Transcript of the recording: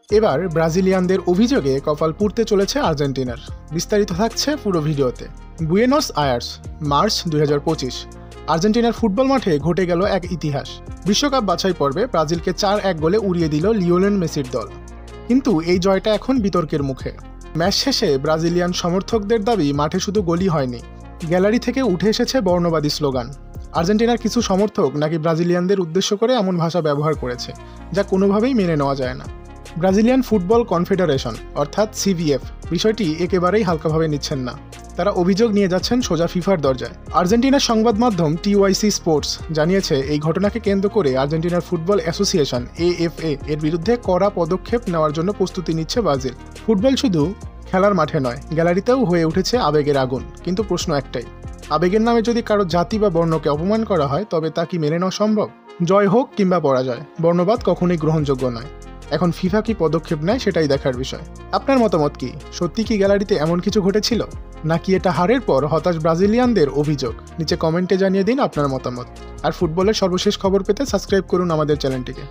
এবার ব্রাজিলিয়ানদের অভিযোগে কপাল পুড়তে চলেছে আর্জেন্টিনার। বিস্তারিত থাকছে পুরো ভিডিওতে। Buenos Aires, March 2025। আর্জেন্টিনার ফুটবল মাঠে ঘটে গেল এক ইতিহাস। বিশ্বকাপ বাছাই পর্বে ব্রাজিলকে 4-1 গোলে উড়িয়ে দিল লিওনেল মেসির দল। কিন্তু এই জয়টা এখন বিতর্কের মুখে। ম্যাচ শেষে ব্রাজিলিয়ান সমর্থকদের দাবি মাঠে শুধু গোলই হয়নি, গ্যালারি থেকে উঠে এসেছে বর্ণবাদী স্লোগান। আর্জেন্টিনার কিছু সমর্থক নাকি ব্রাজিলিয়ানদের উদ্দেশ্য করে এমন ভাষা ব্যবহার করেছে, যা কোনোভাবেই মেনে নেওয়া যায় না। ব্রাজিলিয়ান ফুটবল কনফেডারেশন অর্থাৎ সিভিএফ বিষয়টি একেবারেই হালকাভাবে নিচ্ছেন না। তারা অভিযোগ নিয়ে যাচ্ছেন সোজা ফিফার দরজায়। আর্জেন্টিনার সংবাদ মাধ্যম টিওয়াইসি স্পোর্টস জানিয়েছে, এই ঘটনাকে কেন্দ্র করে আর্জেন্টিনার ফুটবল অ্যাসোসিয়েশন এএফএ এর বিরুদ্ধে কড়া পদক্ষেপ নেওয়ার জন্য প্রস্তুতি নিচ্ছে ব্রাজিল। ফুটবল শুধু খেলার মাঠে নয়, গ্যালারিতেও হয়ে উঠেছে আবেগের আগুন। কিন্তু প্রশ্ন একটাই, আবেগের নামে যদি কারো জাতি বা বর্ণকে অপমান করা হয়, তবে তা কি মেনে নেওয়া সম্ভব? জয় হোক কিংবা পরাজয়, বর্ণবাদ কখনোই গ্রহণযোগ্য নয়। এখন ফিফা কি পদক্ষেপ নেয় সেটাই দেখার বিষয়। আপনার মতামত কি? সত্যি কি গ্যালারিতে এমন কিছু ঘটেছিল, নাকি এটা হারের পর হতাশ ব্রাজিলিয়ানদের অভিযোগ? নিচে কমেন্টে জানিয়ে দিন আপনার মতামত। আর ফুটবলের সর্বশেষ খবর পেতে সাবস্ক্রাইব করুন আমাদের চ্যানেলটিকে।